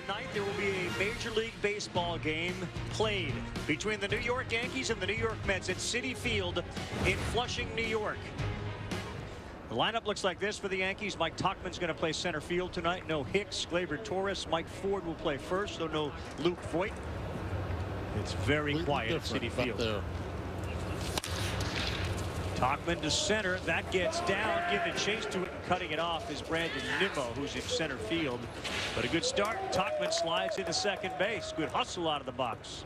tonight there will be a Major League Baseball game played between the New York Yankees and the New York Mets at Citi Field in Flushing, New York. The lineup looks like this for the Yankees. Mike Tauchman's going to play center field tonight. No Hicks, Gleyber Torres. Mike Ford will play first, so no Luke Voit. It's very quiet at Citi Field. There. Tauchman to center. That gets down. Giving chase to it and cutting it off is Brandon Nimmo, who's in center field. But a good start. Tauchman slides into second base. Good hustle out of the box.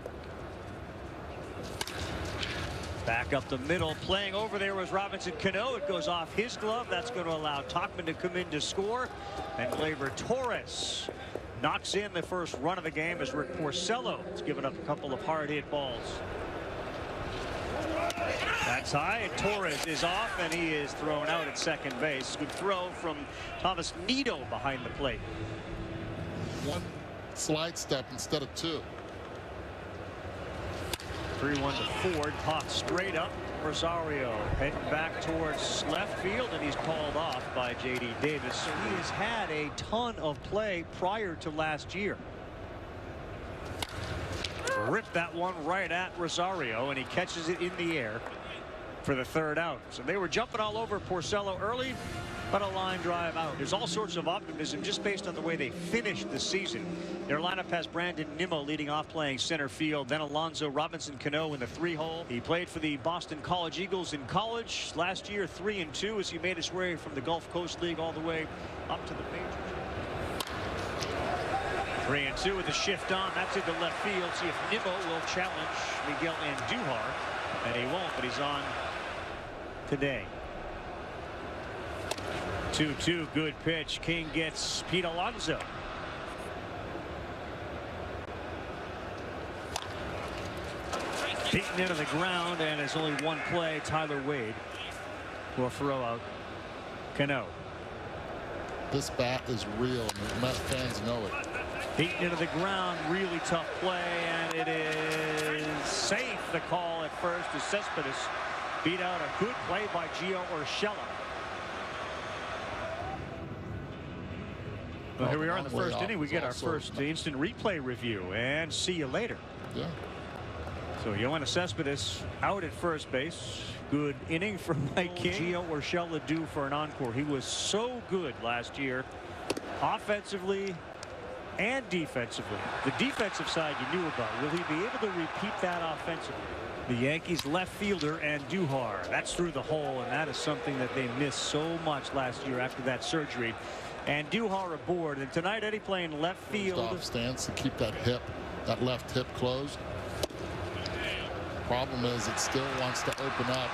Back up the middle. Playing over there was Robinson Cano. It goes off his glove. That's going to allow Tauchman to come in to score. And Gleyber Torres knocks in the first run of the game as Rick Porcello has given up a couple of hard hit balls. That's high, and Torres is off, and he is thrown out at second base. Good throw from Thomas Nido behind the plate. One slide step instead of two. 3-1 to Ford. Popped straight up. Rosario heading back towards left field, and he's called off by J.D. Davis. He has had a ton of play prior to last year. Ripped that one right at Rosario, and he catches it in the air for the third out. So they were jumping all over Porcello early, but a line drive out. There's all sorts of optimism just based on the way they finished the season. Their lineup has Brandon Nimmo leading off playing center field, then Alonzo Robinson Cano in the 3-hole. He played for the Boston College Eagles in college last year, 3-2, as he made his way from the Gulf Coast League all the way up to the majors. 3-2 with the shift on. That's into left field. See if Nimmo will challenge Miguel Andujar. And he won't, but he's on today. 2-2, good pitch. King gets Pete Alonso. Beaten into the ground, and there's only one play. Tyler Wade will throw out Cano. This bat is real, and Met fans know it. Beaten into the ground, really tough play, and it is safe. The call at first is Cespedes beat out a good play by Gio Urshela. Well, here we are in the first inning. We get our first instant replay review, and see you later. Yeah. So Yoenis Cespedes out at first base. Good inning for Mike King. Gio Urshela due for an encore. He was so good last year, offensively and defensively. The defensive side you knew about. Will he be able to repeat that offensively? The Yankees left fielder Andujar. That's through the hole, and that is something that they missed so much last year after that surgery. Andujar aboard, and tonight Eddie playing left field. Off stance to keep that left hip closed. Problem is it still wants to open up.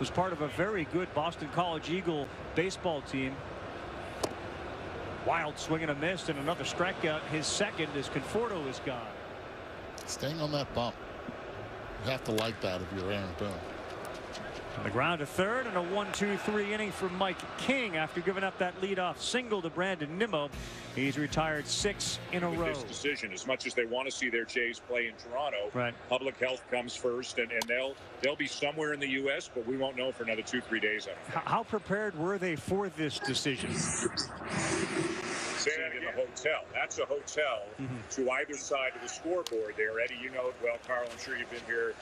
Was part of a very good Boston College Eagle baseball team. Wild swing and a miss, and another strikeout. His second as Conforto is gone. Staying on that bump. You have to like that if you're Aaron Boone. On the ground to third, and a 1-2-3 inning for Mike King after giving up that leadoff single to Brandon Nimmo. He's retired 6 in a row. This decision, as much as they want to see their Jays play in Toronto, right, public health comes first, and they'll be somewhere in the U.S., but we won't know for another 2-3 days. How prepared were they for this decision? Say that in the hotel. That's a hotel to either side of the scoreboard there. Eddie, you know it well. Carl, I'm sure you've been here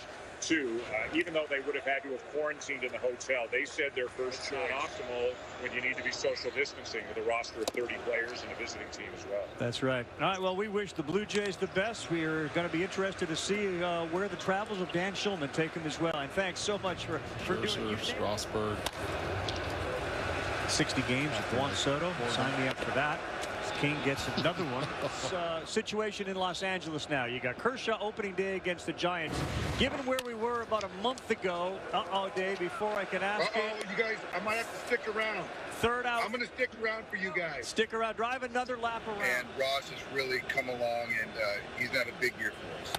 too. Even though they would have had to have quarantined in the hotel, they said their first choice. Optimal when you need to be social distancing with a roster of 30 players and a visiting team as well. That's right. All right, well, we wish the Blue Jays the best. We are going to be interested to see where the travels of Dan Shulman take him as well. And thanks so much for doing it. Strasburg. 60 games with Juan Soto. Sign me up for that. King gets another one. Situation in Los Angeles now. You got Kershaw opening day against the Giants. Given where we were about a month ago, Dave, before I can ask you guys, I might have to stick around. Third out. I'm going to stick around for you guys. Stick around. Drive another lap around. And Ross has really come along, and he's had a big year for us.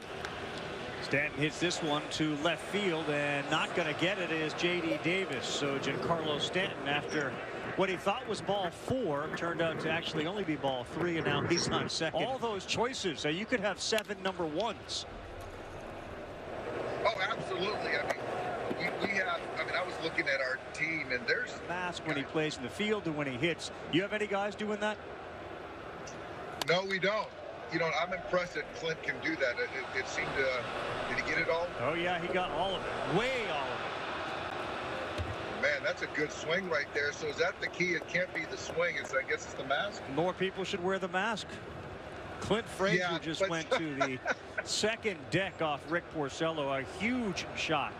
Stanton hits this one to left field, and not going to get it is J.D. Davis. So Giancarlo Stanton, after what he thought was ball 4, turned out to actually only be ball 3, and now he's on second. All those choices, so you could have 7 number 1s. Oh, absolutely. I mean, we have. I mean, I was looking at our team, and there's mask when he plays in the field and when he hits. You have any guys doing that? No, we don't. You know, I'm impressed that Clint can do that. It seemed to. Did he get it all? Oh, yeah, he got all of it. Way all of it. Man, that's a good swing right there. So is that the key? It can't be the swing. I guess it's the mask. More people should wear the mask. Clint Frazier just went to the second deck off Rick Porcello. A huge shot.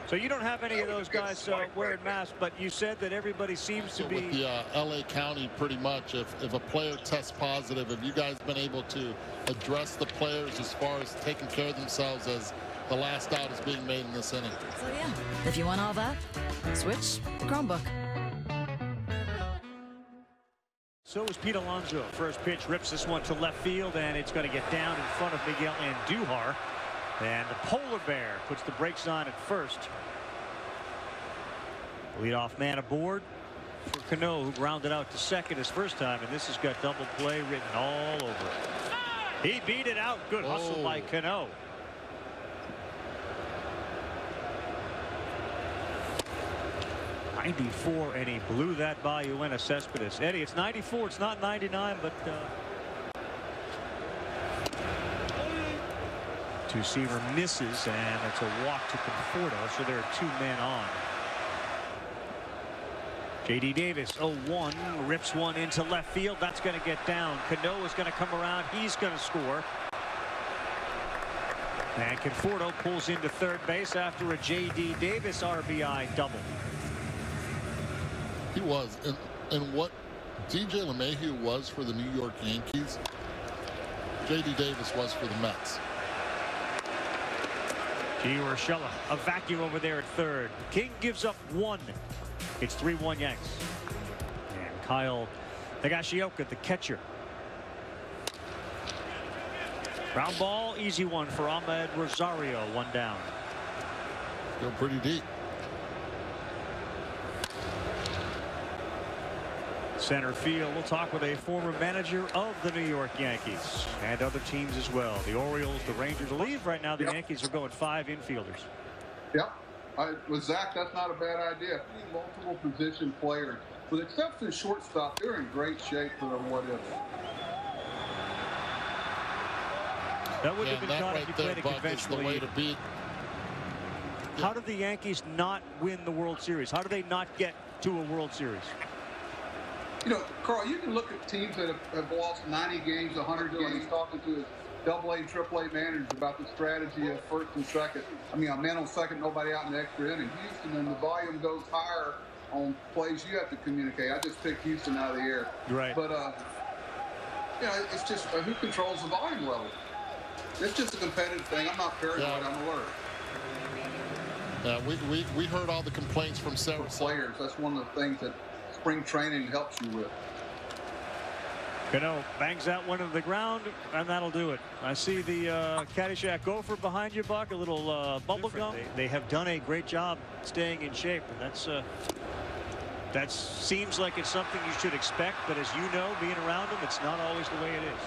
So you don't have any of those guys wearing masks, but you said that everybody seems to be. With the LA County, pretty much, if a player tests positive, have you guys been able to address the players as far as taking care of themselves as the last out is being made in this inning? So yeah, if you want all that, switch the Chromebook. So is Pete Alonso. First pitch rips this one to left field, and it's going to get down in front of Miguel Andujar. And the Polar Bear puts the brakes on at first. Leadoff man aboard for Cano, who grounded out to second his first time, and this has got double play written all over it. He beat it out. Good hustle by Cano. .94, and he blew that by Yoenis Cespedes. Eddie, it's 94. It's not 99, but two-seamer misses, and it's a walk to Conforto, so there are 2 men on. J.D. Davis, 0-1, rips one into left field. That's going to get down. Cano is going to come around. He's going to score. And Conforto pulls into third base after a J.D. Davis RBI double. He was. And what DJ LeMahieu was for the New York Yankees, J.D. Davis was for the Mets. Urshela, a vacuum over there at third. King gives up 1. It's 3-1 Yanks. And Kyle Higashioka, the catcher. Ground ball, easy one for Ahmed Rosario. 1 down. Still pretty deep. Center field. We'll talk with a former manager of the New York Yankees and other teams as well. The Orioles, the Rangers. I believe right now the Yankees are going 5 infielders. Yep. With Zach, that's not a bad idea. Multiple position players. With exception of shortstop, they're in great shape for their what-if. That would have been caught if you played a conventional the way to beat. How did the Yankees not win the World Series? How do they not get to a World Series? You know, Carl, you can look at teams that have lost 90 games, 100 games, talking to his AA, AAA managers about the strategy of first and second. I mean, a man on second, nobody out in the extra inning. Houston, and the volume goes higher on plays you have to communicate. I just picked Houston out of the air. Right. But, you know, it's just who controls the volume level. It's just a competitive thing. I'm not paranoid. I'm alert. Yeah, we heard all the complaints from several players. That's one of the things that spring training helps you with. Cano bangs that one to the ground, and that'll do it. I see the Caddyshack gopher behind you, Buck. A little bubble gum. They have done a great job staying in shape, and that seems like it's something you should expect. But as you know, being around them, it's not always the way it is.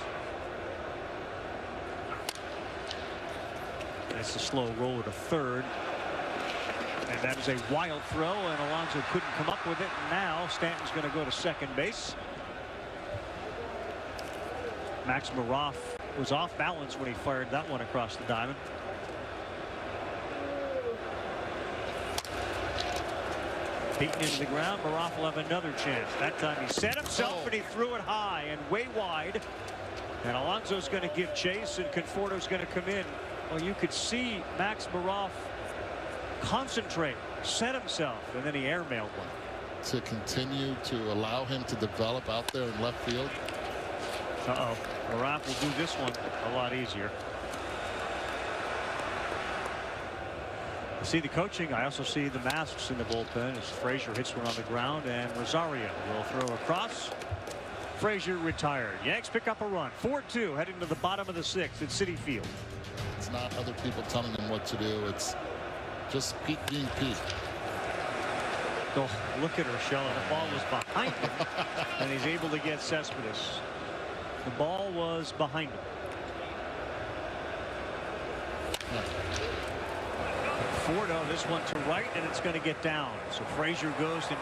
That's a slow roller to third. And that is a wild throw, and Alonso couldn't come up with it. And now Stanton's going to go to second base. Max Maroff was off balance when he fired that one across the diamond. Beaten into the ground. Maroff will have another chance. That time he set himself and he threw it high and way wide. And Alonso's going to give chase, and Conforto's going to come in. Well, you could see Max Maroff concentrate, set himself, and then he airmailed one. To continue to allow him to develop out there in left field. Maroff will do this one a lot easier. I see the coaching. I also see the masks in the bullpen as Frazier hits one on the ground, and Rosario will throw across. Frazier retired. Yanks pick up a run. 4-2 heading to the bottom of the 6th at Citi Field. It's not other people telling him what to do. It's just Pete being Pete. Oh, look at Urshela. The ball was behind him, and he's able to get Cespedes. The ball was behind him. Conforto, this one to right, and it's going to get down. So Frazier goes and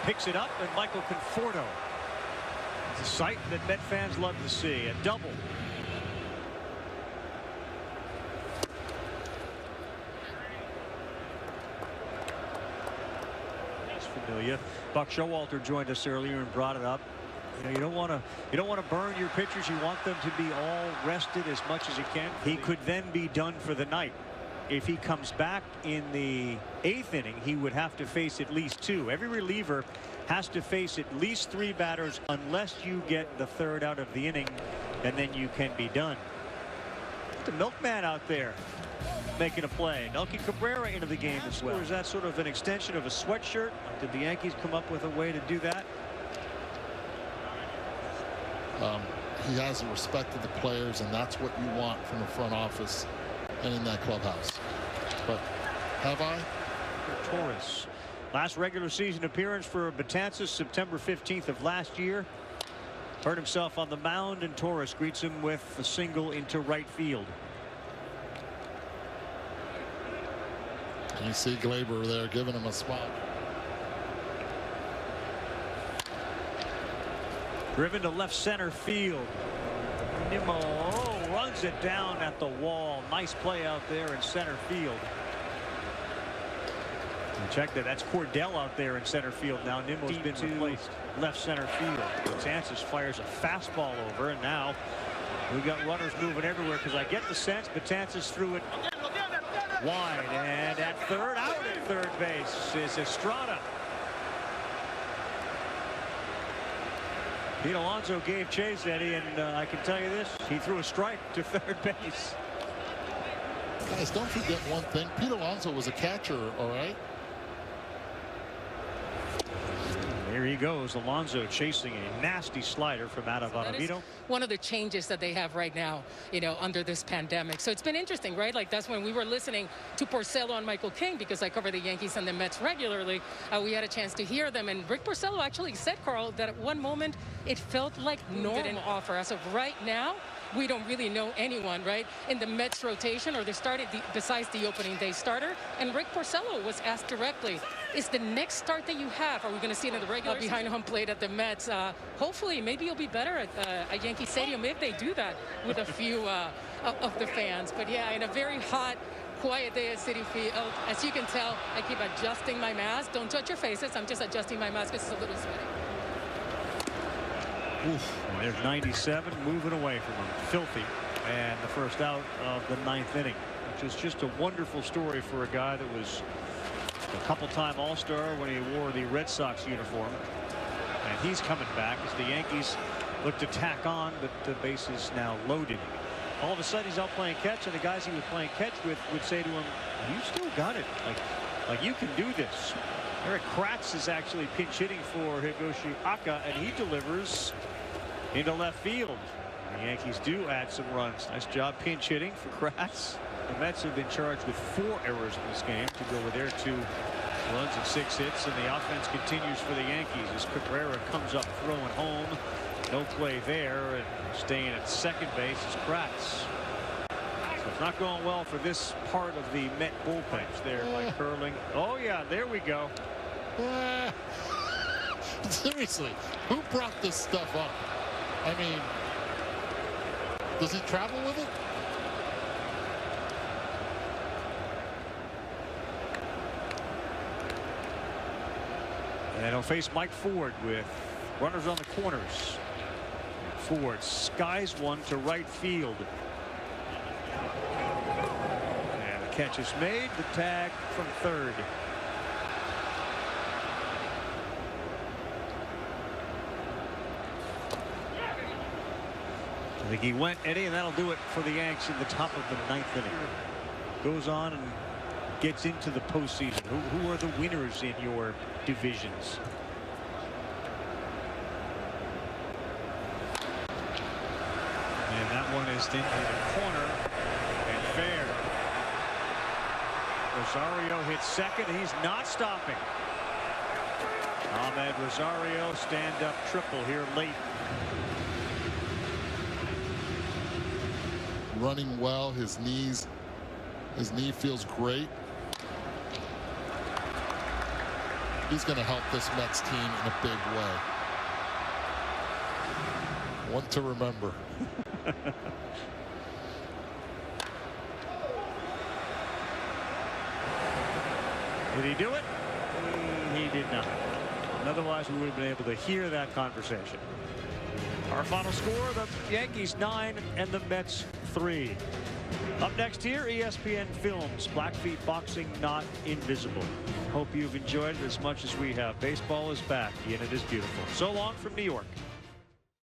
picks it up, and Michael Conforto It's a sight that Met fans love to see. A double. That's familiar. Buck Showalter joined us earlier and brought it up. You don't want to burn your pitchers. You want them to be all rested as much as you can. He could then be done for the night. If he comes back in the 8th inning, he would have to face at least 2. Every reliever has to face at least 3 batters unless you get the 3rd out of the inning, and then you can be done. The milkman out there making a play. Melky Cabrera into the game as well. Or is that sort of an extension of a sweatshirt? Did the Yankees come up with a way to do that? He has the respect of the players, and that's what you want from the front office and in that clubhouse. But have I? Torres. Last regular season appearance for Betances, September 15th of last year. Hurt himself on the mound, and Torres greets him with a single into right field. And you see Glaber there giving him a spot. Driven to left center field. Nimmo runs it down at the wall. Nice play out there in center field. And check that. That's Cordell out there in center field now. Nimmo's been replaced. Left center field. Betances fires a fastball over, and now we got runners moving everywhere, because I get the sense Betances threw it wide, and at third, out at third base is Estrada. Pete Alonso gave chase, Eddie, and I can tell you this, he threw a strike to third base. Guys, don't forget one thing. Pete Alonso was a catcher, all right? There he goes, Alonso chasing a nasty slider from out of Ottavino. One of the changes that they have right now, under this pandemic. So it's been interesting, right? Like, that's when we were listening to Porcello and Michael King, because I cover the Yankees and the Mets regularly. We had a chance to hear them, and Rick Porcello actually said, Carl, that at one moment it felt like normal. Didn't offer. As of right now, we don't really know anyone, right, in the Mets rotation or besides the opening day starter. And Rick Porcello was asked directly, is the next start that you have, are we going to see it in the regular behind home plate at the Mets? Hopefully, maybe you'll be better at Yankee Stadium if they do that with a few of the fans. But yeah, in a very hot, quiet day at Citi Field, as you can tell, I keep adjusting my mask. Don't touch your faces. I'm just adjusting my mask because it's a little sweaty. Oof. And there's 97 moving away from him. Filthy. And the first out of the 9th inning, which is just a wonderful story for a guy that was a couple-time All-Star when he wore the Red Sox uniform. And he's coming back as the Yankees look to tack on, but the base is now loaded. All of a sudden he's out playing catch, and the guys he was playing catch with would say to him, you still got it. Like you can do this. Eric Kratz is actually pinch hitting for Higoshi Aka, and he delivers into left field. The Yankees do add some runs. Nice job pinch hitting for Kratz. The Mets have been charged with 4 errors in this game to go with their 2 runs and 6 hits, and the offense continues for the Yankees as Cabrera comes up throwing home. No play there, and staying at second base is Kratz. So it's not going well for this part of the Met bullpen. There by Curling. Oh yeah, there we go. Seriously, who brought this stuff up? I mean, does he travel with it? And he'll face Mike Ford with runners on the corners. Ford skies one to right field. And the catch is made. The tag from third. I think he went, Eddie, and that'll do it for the Yanks in the top of the 9th inning. Goes on and gets into the postseason. Who are the winners in your divisions? And that one is into the corner and fair. Rosario hits second. He's not stopping. Ahmed Rosario stand-up triple here late. Running well, his knee feels great. He's going to help this Mets team in a big way. One to remember. Did he do it? He did not. Otherwise, we would have been able to hear that conversation. Our final score, the Yankees 9 and the Mets 3. Up next here, ESPN Films, Blackfeet Boxing Not Invisible. Hope you've enjoyed it as much as we have. Baseball is back, and it is beautiful. So long from New York.